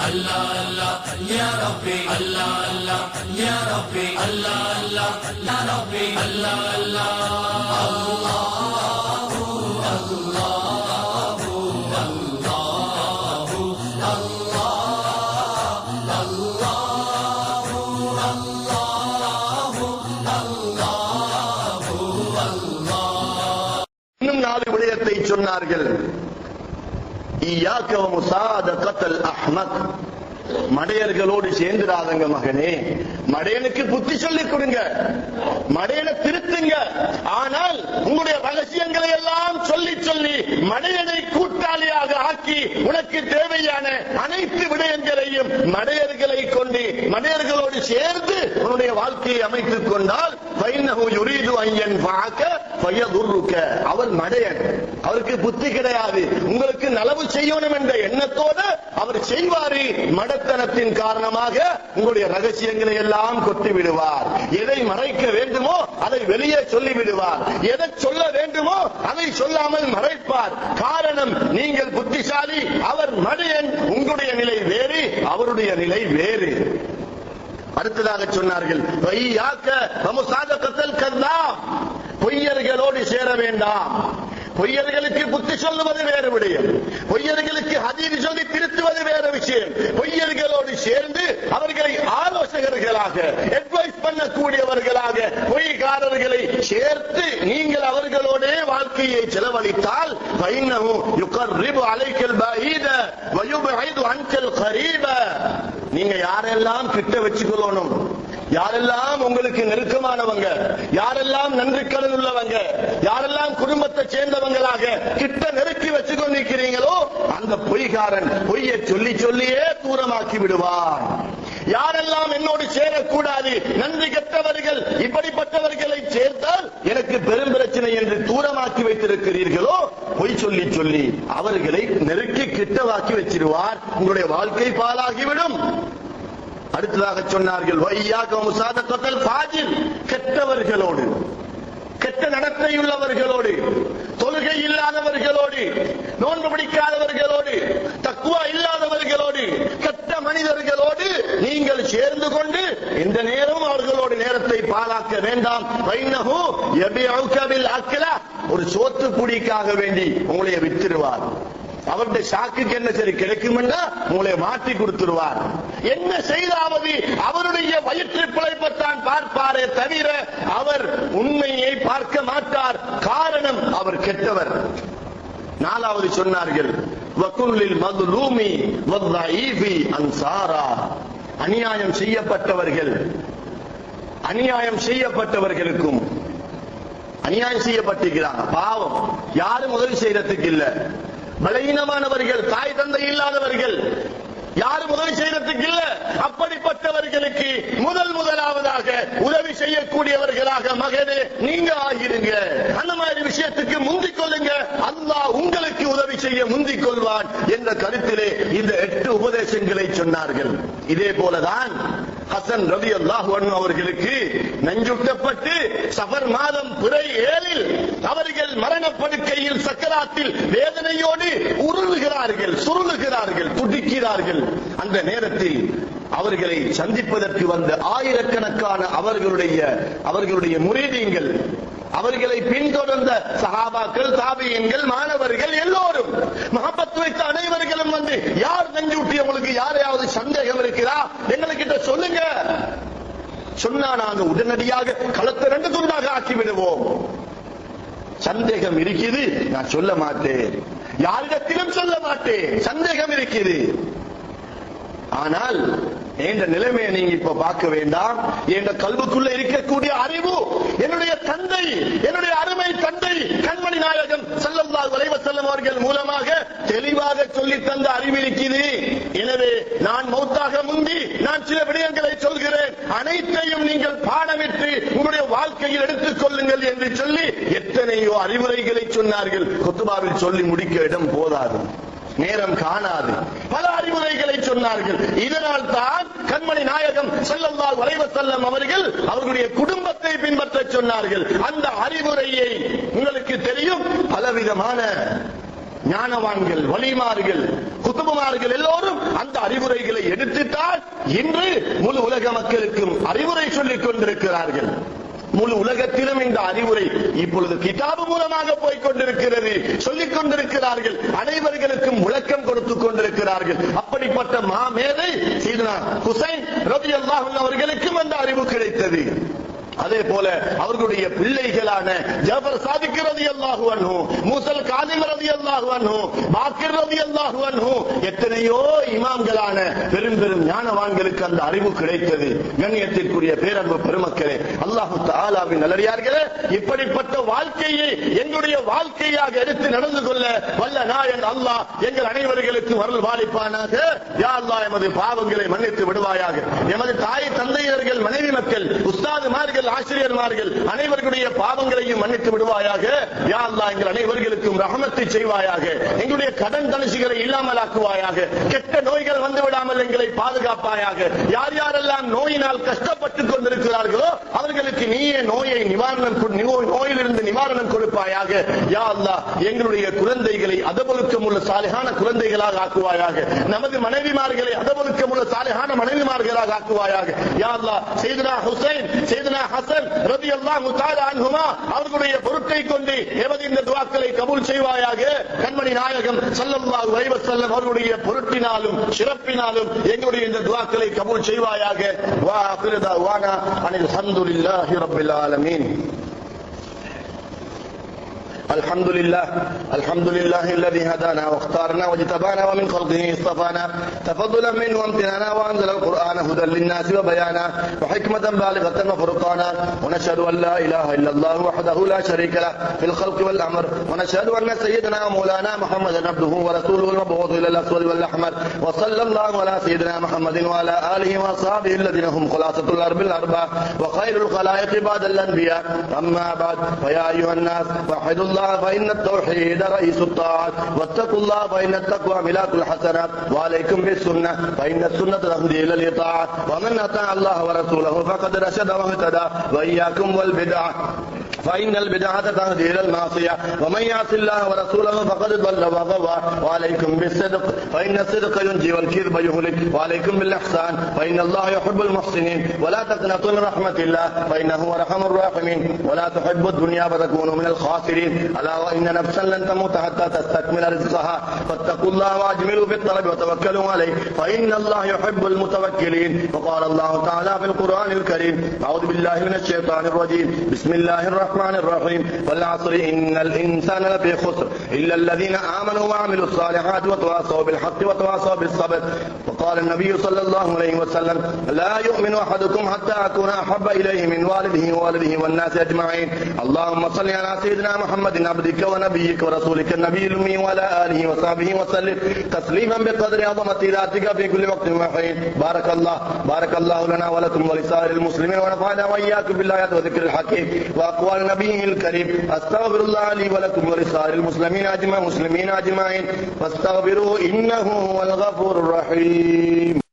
Allah Allah ya Rabbi Allah Allah ya Rabbi Allah Allah ya Rabbi Allah Allah Allahu Allahu Allahu Allahu Allahu Allahu இன்னும் 4 விடயத்தை சொன்னார்கள். இய்யாக வ முசாதகத்தல் அஹ்மக், மடையர்களோடு சேர்ந்துடாதங்க மகனே. மடையனுக்கு புத்தி சொல்லிக் கொடுங்க, மடையனை திருத்துங்க. ஆனால் உங்களுடைய ரகசியங்களை எல்லாம் சொல்லி சொல்லி மடையனை கூட்டாளியாக ஆக்கி உனக்கு தேவையான அனைத்து விடயங்களையும் மடையர்களை கொண்டு மடையர்களோடு சேர்ந்து உன்னுடைய வாழ்க்கையை அமைத்துக் கொண்டால் ஃபைன்னஹு யுரீது அன் யன்ஃபஅக ஃபயதுர்ருக, அவர் மடையன், அவருக்கு புத்தி கிடையாது. உங்களுக்கு நலவு செய்யணும் என்ற எண்ணத்தோடு அவர் செய்வாரு. மடத்தனத்தின் காரணமாக உங்களுடைய ரகசியங்களை எல்லாம் கொட்டி விடுவார். எதை மறைக்க வேண்டுமோ அதை வெளியே சொல்லி விடுவார். எதை சொல்ல வேண்டுமோ அதை சொல்லாமல் மறைப்பார். காரணம், நீங்கள் புத்திசாலி, அவர் மடையன். உங்களுடைய நிலை வேறு, அவருடைய நிலை வேறு. அடுத்ததாக சொன்னார்கள், பொய்யர்களோடு சேர வேண்டாம். பொய்யர்களுக்கு புத்தி சொல்லுவது வேறு விடயம், பொய்யர்களுக்கு ஹதீஸ் சொல்லி திருத்துவது வேறு விஷயம். பொய்யர்களோடு சேர்ந்து அவர்களை ஆலோசகர்களாக அட்வைஸ் பண்ணக்கூடியவர்களாக பொய்காரர்களை சேர்த்து நீங்கள் அவர்களோட வாழ்க்கையை செலவழித்தால் ஃபைன்னஹு யுகர்ரிபு அலைக்கல் பஈத வ யுபஇது அன்கல் கரீப. நீங்க யாரெல்லாம் கிட்ட வச்சுக்கொள்ளணும், யாரெல்லாம் உங்களுக்கு நெருக்கமானவங்க, யாரெல்லாம் நன்றி கடன் உள்ளவங்க, யாரெல்லாம் குடும்பத்தை சேர்ந்தவங்களாக கிட்ட நெருக்கி வச்சு கொண்டிருக்கிறீங்களோ அந்த பொய்காரன் பொய்யை சொல்லி சொல்லியே தூரமாக்கி விடுவார். யாரெல்லாம் என்னோடு சேரக்கூடாது, நன்றி கெட்டவர்கள், இப்படிப்பட்டவர்களை சேர்த்தால் எனக்கு பெரும் பிரச்சனை என்று தூரமாக்கி வைத்திருக்கிறீர்களோ பொய் சொல்லி சொல்லி அவர்களை நெருக்கி கிட்டவாக்கி வச்சிருவார். உங்களுடைய வாழ்க்கை பாழாகிவிடும். அடுத்ததாக சொன்னார்கள், கெட்டவர்களோடு, கெட்ட நடத்தையுள்ளவர்களோடு, தொழுகை இல்லாதவர்களோடு, நோன்பு பிடிக்காதவர்களோடு, தக்வா இல்லாதவர்களோடு, கெட்ட மனிதர்களோடு நீங்கள் சேர்ந்து கொண்டு இந்த நேரம் அவர்களோடு நேரத்தை பாழாக்க வேண்டாம். ஒரு சோத்து குடிக்காக வேண்டி உங்களை வித்திருவார். அவருடைய சாக்குக்கு என்ன சரி கிடைக்கும் என்றால் உங்களை மாற்றி கொடுத்துருவார். என்ன செய்தாவது அவருடைய வயிற்று பிழைப்பத்தான் பார்ப்பாரே தவிர அவர் உண்மையை பார்க்க மாட்டார். காரணம், அவர் கெட்டவர். 4வது சொன்னார்கள், வகுல்லில் மதுலூமி வத்ஐஃபி அன்சாரா, அநியாயம் செய்யப்பட்டவர்கள், அநியாயம் செய்யப்பட்டவர்களுக்கும், அநியாயம் செய்யப்பட்டிருக்கிறாங்க, பாவம், யாரும் உதவி செய்யறதுக்கு இல்ல, பலவீனமானவர்கள், தாய் தந்தை இல்லாதவர்கள், யாரும் உதவி செய்யறதுக்கு இல்ல, அப்படிப்பட்டவர்களுக்கு முதலாவதாக உதவி செய்யக்கூடியவர்களாக மகனே நீங்க ஆகிருங்க. அந்த மாதிரி விஷயத்துக்கு முந்திக் கொள்ளுங்க, அல்லாஹ் உங்களுக்கு உதவி செய்ய முந்திக் கொள்வான் என்ற கருத்திலே இந்த 8 உபதேசங்களை சொன்னார்கள். இதே போலதான் ஹசன் ரலியல்லாஹு அன்ஹு அவர்களுக்கு நஞ்சுட்டப்பட்டு சஃபர் மாதம் பிறை 7 அவர்கள் மரணப்படுக்கையில் சக்கராத்தில் வேதனையோடு உருளுகிறார்கள், சுருளுகிறார்கள், துடிக்கிறார்கள். அந்த நேரத்தில் அவர்களை சந்திப்பதற்கு வந்த ஆயிரக்கணக்கான அவர்களுடைய முரீதீன்கள், அவர்களை பின்தொடர்ந்த சஹாபாக்கள், தாபியீன்கள், மாணவர்கள் எல்லோரும் மஹப்பத் வைத்த அனைவர்களும் வந்து, யார் நஞ்சூட்டி, உங்களுக்கு யாரையாவது சந்தேகம் இருக்கிறா எங்ககிட்ட சொல்லுங்க. சொன்னா நாங்க உடனடியாக களத்தை 2 துண்டாக ஆக்கி விடுவோம். சந்தேகம் இருக்குது, நான் சொல்ல மாட்டேன், யாரிடத்திலும் சொல்ல மாட்டேன், சந்தேகம் இருக்குது. ஆனால் என்ற நிலைமையை நீங்க இப்ப பார்க்க வேண்டாம். என்ற கல்வுக்குள்ள இருக்கக்கூடிய அறிவு, என்னுடைய தந்தை, என்னுடைய அருமை தந்தை கண்மணி நாயகம் ஸல்லல்லாஹு அலைஹி வஸல்லம் அவர்கள் மூலமாக தெளிவாக சொல்லி தந்த அறிவு இருக்குது. எனவே நான் மௌத்தாக முந்தி நான் சில விடயங்களை சொல்கிறேன், அனைத்தையும் நீங்கள் பாடமிட்டு உங்களுடைய வாழ்க்கையில் எடுத்துக் கொள்ளுங்கள் என்று சொல்லி எத்தனையோ அறிவுரைகளை சொன்னார்கள். குத்துபாவில் சொல்லி முடிக்க இடம் போதாது, நேரம் காணாது, பல அறிவுரைகளை சொன்னார்கள். இதனால் தான் கண்மணி நாயகம் ஸல்லல்லாஹு அலைஹி வஸல்லம் அவர்கள் அவர்களுடைய குடும்பத்தை பின்பற்ற சொன்னார்கள். அந்த அறிவுரையை உங்களுக்கு தெரியும், பலவிதமான ஞானவான்கள், வலிமார்கள், குதுபுமார்கள் எல்லோரும் அந்த அறிவுரைகளை எடுத்துத்தான் இன்று முழு உலக மக்களுக்கும் அறிவுரை சொல்லிக் கொண்டிருக்கிறார்கள். முழு உலகத்திலும் இந்த அறிவுரை இப்பொழுது கிதாபு மூலமாக போய்க் கொண்டிருக்கிறது, சொல்லிக் கொண்டிருக்கிறார்கள், அனைவர்களுக்கும் விளக்கம் கொடுத்துக் கொண்டிருக்கிறார்கள். அப்படிப்பட்ட மாமேதை சையதுனா ஹுசைன் ரலியல்லாஹு அன்ஹு அவர்களுக்கும் அந்த அறிவு கிடைத்தது. அதே போல அவர்களுடைய பிள்ளைகளான ஜாஃபர் சாதிக் ரலியல்லாஹு அன்ஹு, மூசல் காதிம் ரலியல்லாஹு அன்ஹு, பாக்கிர் ரலியல்லாஹு அன்ஹு, எத்தனையோ இமாம்களான பெரும் பெரும் ஞானவான்களுக்கு அந்த அறிவு கிடைத்தது. கண்ணியத்திற்குரிய பேரன்பு பெருமக்களே, அல்லாஹ் தஆலாவின் நல்லடியார்களே, இப்படிப்பட்ட வாழ்க்கையை எங்களுடைய வாழ்க்கையாக எடுத்து நடந்து கொள்ள வல்ல நாயன் அல்லாஹ் எங்கள் அனைவர்களுக்கு அருள் பாலிப்பானாக. யா அல்லாஹ், எமது பாவங்களை மன்னித்து விடுவாயாக. எமது தாய் தந்தையர்கள், மனைவி மக்கள், உஸ்தாதுமார்கள், ஆசிரியர்மார்கள் அனைவர்களுடைய பாவங்களையும் மன்னித்து விடுவாயாக. யா அல்லாஹ், எங்கள் அனைவர்களுக்கும் ரஹமத்தை செய்வாயாக. எங்களுடைய கடன் தணிசுகளை இல்லாமல் ஆக்குவாயாக. கெட்ட நோய்கள் வந்து விடாமல் எங்களை பாதுகாப்பாயாக. யார் யாரெல்லாம் நோயினால் கஷ்டப்பட்டுக் கொண்டிருக்கிறார்களோ அவர்களுக்கு நீயே நோயிலிருந்து நிவாரணம் கொடுப்பாயாக. யா அல்லாஹ், எங்களுடைய குழந்தைகளை அதபொழுக்கம் உள்ள சாலிஹான குழந்தைகளாக ஆக்குவாயாக. நமது மனைவிமார்களை அதபொழுக்கம் உள்ள சாலிஹான மனைவிமார்களாக ஆக்குவாயாக. யா அல்லாஹ், சையதுனா ஹுசைன், சையதுனா ஹசன் ரலியல்லாஹு தஆலா அன்ஹுமா அவர்களுடைய பொருட்டை கொண்டு எமது இந்த துஆக்களை கபூல் செய்வாயாக. கண்மணி நாயகம் ஸல்லல்லாஹு அலைஹி வஸல்லம் அவர்களுடைய பொருட்டினாலும் சிறப்பினாலும் எங்களுடைய இந்த துஆக்களை கபூல் செய்வாயாக. வா ஆகிரு தஅவானா அனில் ஹம்துலில்லாஹி ரப்பில் ஆலமீன். الحمد لله الذي هدانا واختارنا واجتبانا ومن خلقه اصطفانا تفضلا منه وامتنانا وانزل القرآن هدى للناس وبيانا وحكمة بالغة وفرقانا. ونشهد ان لا اله الا الله وحده لا شريك له في الخلق والامر. ونشهد ان سيدنا ومولانا محمدا عبده ورسوله المبعوث الى الاسود والاحمر. وصلى الله على سيدنا محمد وعلى اله واصحابه الذين هم خلاصة الارض الاربعة وخير الخلائق بعد الانبياء. اما بعد، فيا ايها الناس وحدوا الله فإن التوحيد رئيس الطاعات، واتقوا الله فإن التقوى ملاك الحسنات، وعليكم بالسنة فإن السنة تهدي إلى الإطاعة، ومن أطاع الله ورسوله فقد رشد واهتدى. وإياكم والبدعة فإن البدعة تهدي إلى المعصية، ومن يعص الله ورسوله فقد ضل وغوى. وعليكم بالصدق فإن الصدق ينجي والكذب يهلك. وعليكم بالإحسان فإن الله يحب المحسنين. ولا تقنطوا من رحمة الله فإنه هو أرحم الراحمين. ولا تحبوا الدنيا فتكونوا من الخاسرين. ألا وإن نفسا لن تموت حتى تستكمل رزقها. فاتقوا الله واجملوا في الطلب وتوكلوا عليه فإن الله يحب المتوكلين. وقال الله تعالى في القرآن الكريم: أعوذ بالله من الشيطان الرجيم، بسم الله الرحمن الرحيم، والعصر إن الإنسان لفي خسر إلا الذين آمنوا وعملوا الصالحات وتواصوا بالحق وتواصوا بالصبر. وقال النبي صلى الله عليه وسلم: لا يؤمن أحدكم حتى أكون أحب إليه من والده والناس أجمعين. اللهم صل على سيدنا محمد عبدك ونبيك ورسولك النبي الأمي وعلى آله وصحبه وسلم تسليما بقدر عظمة ذاتك في كل وقت وحين. بارك الله لنا ولكم ولسائر المسلمين ونفعنا وإياكم بالآيات وذكر الحكيم وأقوال نبيه الكريم. أستغفر الله لي ولكم ولسائر المسلمين أجمعين فاستغفروه إنه هو الغفور الرحيم.